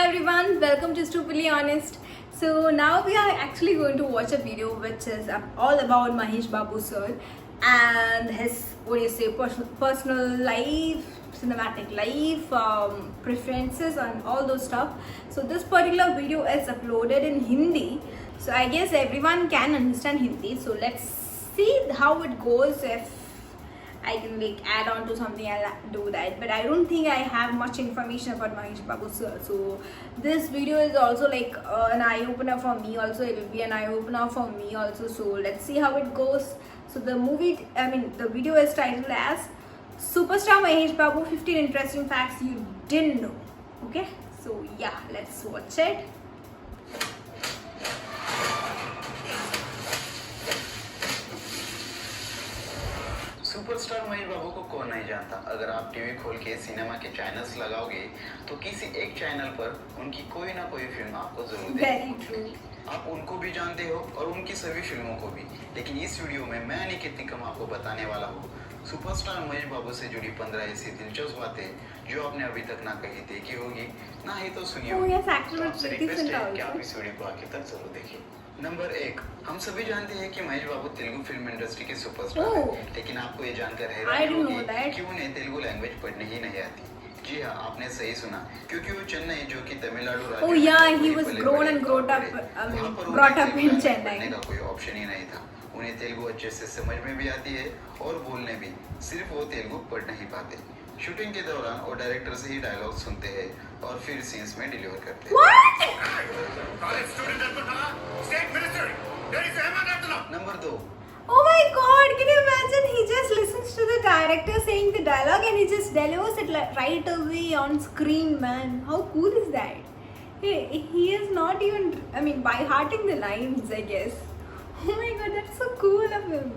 everyone, welcome to Stupidly Honest. So now we are actually going to watch a video which is all about Mahesh Babu sir and his personal life, cinematic life, preferences and all those stuff. So this particular video is uploaded in Hindi. So I guess everyone can understand Hindi. So let's see how it goes. If I can add on to something, I'll do that, but I don't think I have much information about Mahesh Babu sir. So this video is also an eye opener for me also. It will be an eye opener for me also. So let's see how it goes. So the video is titled as Superstar Mahesh Babu 15 Interesting Facts You Didn't Know. Okay, so yeah, let's watch it. Superstar Mahesh Babu को कौन नहीं जानता। अगर आप TV खोल के cinema के channels लगाओगे तो किसी एक चैनल पर उनकी कोई ना कोई फिल्म आपको जरूर दिखेगी। आप उनको भी जानते हो और उनकी सभी फिल्मों को भी, लेकिन इस वीडियो में मैं अनिकेत निकम आपको बताने वाला हूँ सुपरस्टार महेश बाबू से जुड़ी 15 ऐसी दिलचस्प बातें जो आपने अभी तक ना कहीं देखी होगी ना ही तो सुनी होगी। आपसे रिक्वेस्ट है कि आप इस वीडियो को आखिर तक जरूर देखिए। नंबर 1, हम सभी जानते हैं कि महेश बाबू तेलुगु फिल्म इंडस्ट्री के सुपरस्टार हैं, लेकिन आपको ये जानकर हैरानी होगी कि उन्हें तेलुगु लैंग्वेज पढ़ने ही नहीं आती। जी हाँ, आपने सही सुना, क्योंकि वो चेन्नई जो कि तमिलनाडु राज्य पढ़ने का कोई ऑप्शन ही नहीं था। उन्हें तेलुगु अच्छे से समझ में भी आती है और बोलने भी, सिर्फ वो तेलुगु पढ़ नहीं पाते। शूटिंग के दौरान वो डायरेक्टर से ही डायलॉग सुनते हैं और फिर सीन्स में डिलीवर करते हैं। Number 2, oh my god, can you imagine? He just listens to the director saying the dialogue and he just delivers it right away on screen, man. How cool is that? He is not even, by hearting the lines, I guess. Oh my god, that's so cool of him.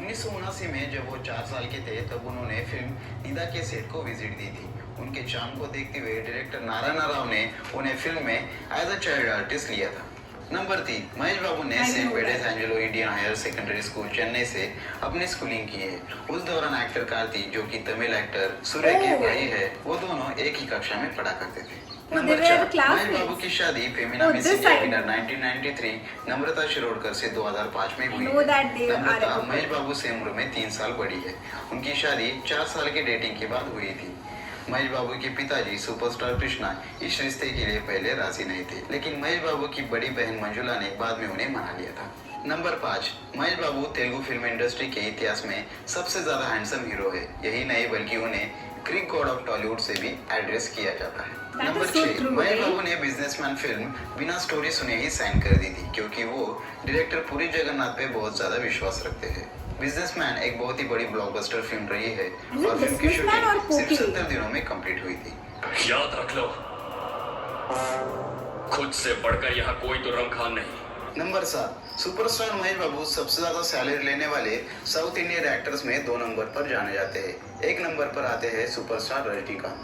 1979 में जब वो 4 साल के थे तब उन्होंने film Nida के set को विजिट दी थी। उनके चार्म को देखते हुए डायरेक्टर नारायण राव ने उन्हें फिल्म में एज अ चाइल्ड आर्टिस्ट लिया था। नंबर 3, महेश बाबू ने Saint Bede's Anglo Indian Higher Secondary School Chennai से अपनी स्कूलिंग की है। उस दौरान एक्टर कार्ति, जो कि तमिल एक्टर सूर्य के भाई है, वो दोनों एक ही कक्षा में पढ़ा करते थे। नंबर 4, महेश बाबू की शादी फेमिना मिस इंडिया विनर 1993 नम्रता शिरोडकर से 2005 में हुई। नम्रता महेश बाबू से उम्र में 3 साल बड़ी है। उनकी शादी 4 साल की डेटिंग के बाद हुई थी। महेश बाबू के पिताजी सुपरस्टार कृष्णा इस रिश्ते के लिए पहले राजी नहीं थे, लेकिन महेश बाबू की बड़ी बहन मंजुला ने बाद में उन्हें मना लिया था। नंबर 5, महेश बाबू तेलुगु फिल्म इंडस्ट्री के इतिहास में सबसे ज्यादा हैंडसम हीरो है। यही नहीं बल्कि उन्हें ग्रीक गॉड ऑफ टॉलीवुड से भी एड्रेस किया जाता है। नंबर 6, महेश बाबू ने बिजनेसमैन फिल्म बिना स्टोरी सुने ही साइन कर दी थी, क्योंकि वो डायरेक्टर पुरी जगन्नाथ पे बहुत ज्यादा विश्वास रखते हैं। बिजनेसमैन एक बहुत ही बड़ी ब्लॉकबस्टर फिल्म रही है और फिल्म की शूटिंग सिर्फ 70 दिनों में कंप्लीट हुई थी। याद रख लो, खुद से बढ़कर यहाँ कोई तो रमखान नहीं। नंबर 7, सुपरस्टार महेश बाबू सबसे ज्यादा सैलरी लेने वाले साउथ इंडियन एक्टर्स में 2 नंबर पर जाने जाते हैं। 1 नंबर पर आते हैं सुपरस्टार रजनीकांत।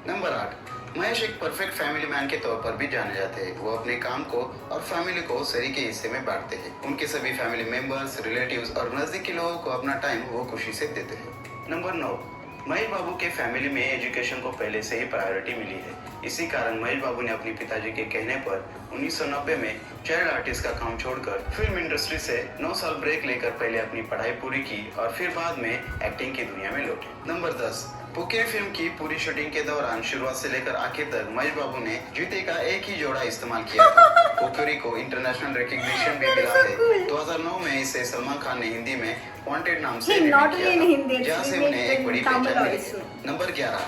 नंबर 8, महेश एक परफेक्ट फैमिली मैन के तौर पर भी जाने जाते हैं। वो अपने काम को और फैमिली को सही के हिस्से में बांटते हैं। उनके सभी फैमिली मेंबर्स, रिलेटिव्स और नजदीकी लोगों को अपना टाइम वो खुशी से देते हैं। नंबर 9, महेश बाबू के फैमिली में एजुकेशन को पहले से ही प्रायोरिटी मिली है। इसी कारण महेश बाबू ने अपने पिताजी के कहने पर 1990 में चाइल्ड आर्टिस्ट का काम छोड़कर फिल्म इंडस्ट्री से 9 साल ब्रेक लेकर पहले अपनी पढ़ाई पूरी की और फिर बाद में एक्टिंग की दुनिया में लौटे। नंबर 10, पोकिरी फिल्म की पूरी शूटिंग के दौरान शुरुआत से लेकर आखिर तक महेश बाबू ने जूते का एक ही जोड़ा इस्तेमाल किया था। पोकिरी को इंटरनेशनल रिकग्निशन भी मिला है। 2009 में इसे सलमान खान ने हिंदी में वांटेड नाम से रिलीज किया था, जहाँ से उन्हें एक बड़ी पहचान मिली। नंबर 11,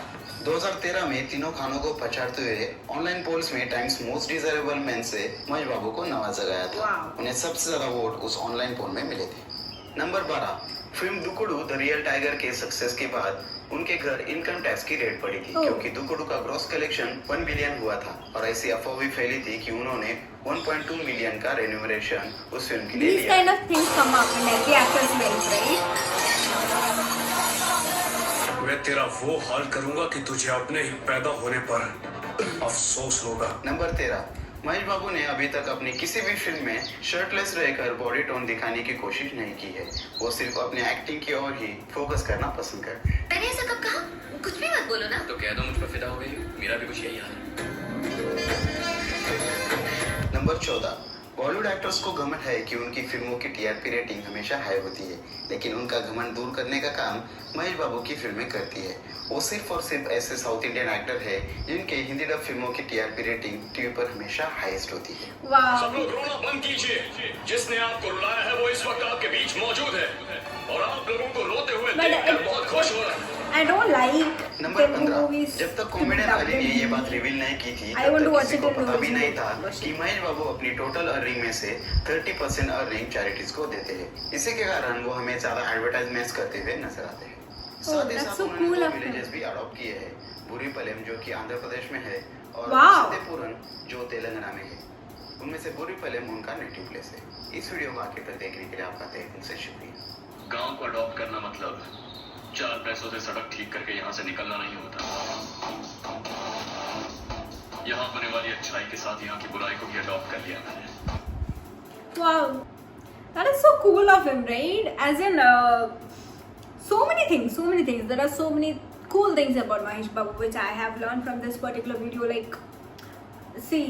2013 में तीनों खानों को पछाड़ते हुए ऑनलाइन पोल्स में टाइम्स मोस्ट डिजायरेबल मैन से महेश बाबू को नवाजा गया था। उन्हें सबसे ज्यादा वोट उस ऑनलाइन पोल में मिले थे। Number 12, film Dookudu the Real Tiger के सक्सेस के बाद उनके घर इनकम टैक्स की रेड पड़ी थी, क्योंकि दुकुडू का ग्रॉस कलेक्शन 1 बिलियन हुआ था और ऐसी अफवाह भी फैली थी कि उन्होंने 1.2 मिलियन का रेन्यूमरेशन उस फिल्म के लिए लिया। मैं तेरा वो हाल करूंगा कि तुझे अपने ही पैदा होने पर अफसोस होगा। नंबर 13, महेश बाबू ने अभी तक अपनी किसी भी फिल्म में शर्टलेस रहकर बॉडी टोन दिखाने की कोशिश नहीं की है। वो सिर्फ अपने एक्टिंग की ओर ही फोकस करना पसंद करते हैं। मैंने ऐसा कब कहा? कुछ भी मत बोलो ना। तो कह दो मुझ पर फिदा हो गई हो, मेरा भी कुछ यही हाल है। नंबर 14। बॉलीवुड एक्टर्स को घमंड है कि उनकी फिल्मों की टीआरपी रेटिंग हमेशा हाई होती है, लेकिन उनका घमंड दूर करने का काम महेश बाबू की फिल्में करती है। वो सिर्फ और सिर्फ ऐसे साउथ इंडियन एक्टर है जिनके हिंदी डब फिल्मों की टीआरपी रेटिंग टीवी पर हमेशा हाईएस्ट होती है। सब लोग रोना बंद कीजिए। जिसने आपको रुलाया है वो इस वक्त आपके बीच मौजूद है और आप लोगों को रोते हुए देखकर बहुत खुश हो रहा है। I don't like number Telugu 15। movies. जब तक कॉमेडियन अली ने ये बात रिवील नहीं की थी, I तब want to तक watch किसी it को in पता भी नहीं original था version. कि महेश बाबू अपनी टोटल अर्निंग में से 30% अर्निंग चैरिटीज को देते हैं। इसी के कारण वो हमें ज्यादा एडवर्टाइजमेंट्स करते हुए नजर आते हैं। साथ ही that's साथ so उन्होंने cool दो of him. विलेजेस भी अडॉप्ट किए हैं, बुरीपलेम जो कि आंध्र प्रदेश में है और Wow. सिद्धेपुरम जो तेलंगाना में है। उनमें से बुरीपलेम उनका नेटिव प्लेस है। इस वीडियो को आखिर तक देखने के लिए आपका तहे दिल से शुक्रिया। गांव को अडॉप्ट करना मतलब 4 पैसों से सड़क ठीक करके यहाँ से निकलना नहीं होता। यहाँ होने वाली अच्छाई के साथ यहाँ की बुराई को भी अडॉप्ट कर लिया मैंने। Wow, that is so cool of him, right? As in, so many things. There are so many cool things about Mahesh Babu which I have learned from this particular video. Like, see,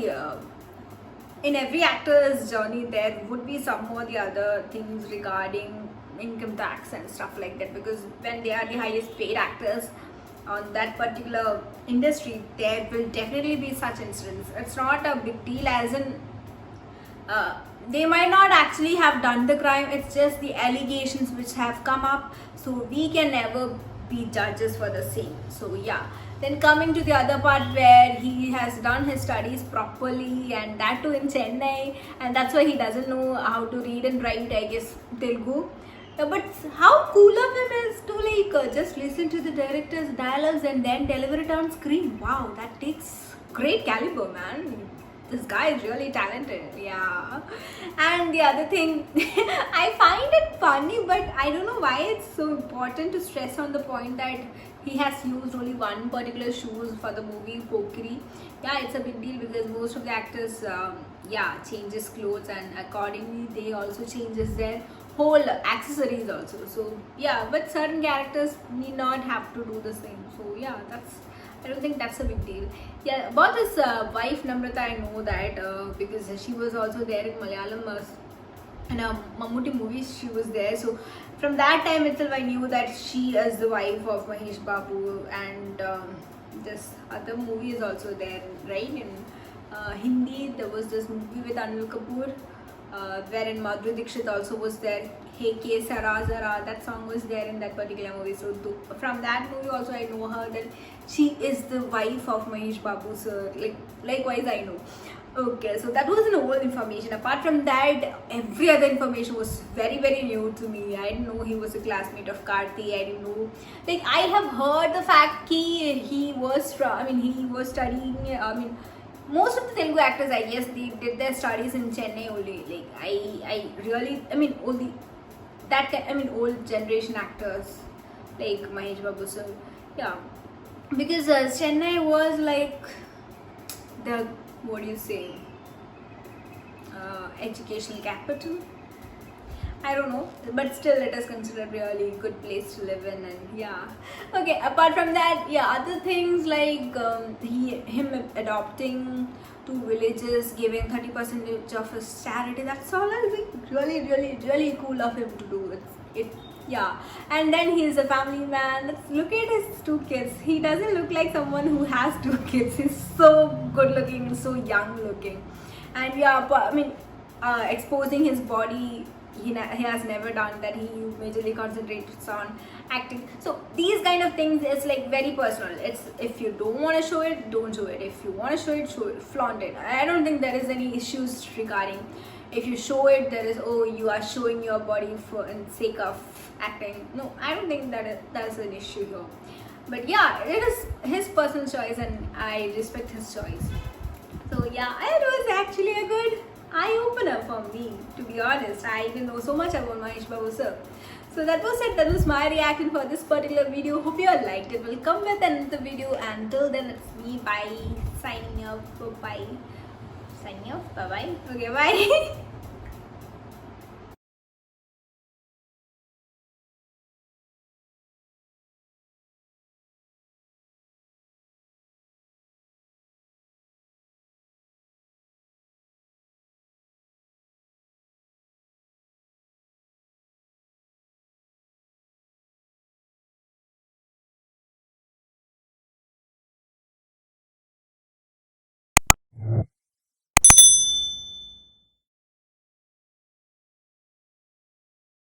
in every actor's journey, there would be some or the other things regarding income tax and stuff like that. Because when they are the highest paid actors on that particular industry, there will definitely be such incidents. It's not a big deal, as in. They might not actually have done the crime, it's just the allegations which have come up, so we can never be judges for the same. So yeah, then coming to the other part where he has done his studies properly, and that too in Chennai, and that's why he doesn't know how to read and write, I guess, Telugu. But how cool of him is to just listen to the director's dialogues and then deliver it on screen. Wow, that takes great caliber, man. This guy is really talented. Yeah. And the other thing, I find it funny, but I don't know why it's so important to stress on the point that he has used only one particular shoes for the movie Pokeri. Yeah, it's a big deal because most of the actors changes clothes, and accordingly they also changes their whole accessories also. So yeah, but certain characters need not have to do the same. So yeah, I don't think that's a big deal. Yeah, about his wife Namrata, I know that because she was also there in Malayalam in a Mammootty movie. She was there, so from that time itself I knew that she is the wife of Mahesh Babu. And this other movie is also there, right? In Hindi, there was this movie with Anil Kapoor, wherein Madhuri Dixit also was there. Hey Ke Sara Zara, that song was there in that particular movie. So from that movie also I know her, that she is the wife of Mahesh Babu sir. Likewise I know. Okay, so that was an old information. Apart from that, every other information was very, very new to me. I didn't know he was a classmate of Karthi. I didn't know. I have heard the fact he was studying. Most of the Telugu actors, I guess, they did their studies in Chennai only. Old generation actors like Mahesh Babu sir. Yeah, because Chennai was the, what do you say, educational capital. I don't know, but still it is considered really good place to live in. And yeah, okay, apart from that, other things like him adopting 2 villages, giving 30% of his charity, that's all I think really, really, really cool of him to do it. Yeah, and then he is a family man. Look at his 2 kids. He doesn't look like someone who has 2 kids. He's so good looking and so young looking. And yeah, exposing his body, he has never done that. He majorly concentrates on acting. So these kind of things is very personal. It's, if you don't want to show it, don't show it. If you want to show it, flaunt it. I don't think there is any issues regarding. If you show it, there is, oh, you are showing your body for in sake of acting. No, I don't think that's an issue here. But yeah, it is his personal choice, and I respect his choice. So yeah, it was actually a good eye-opener for me, to be honest. I didn't know so much about Mahesh Babu sir. So that was it. That was my reaction for this particular video. Hope you all liked it. We'll come with another video. Until then, it's me. Bye. Signing off. Bye. Signing off. Bye-bye. Okay, bye.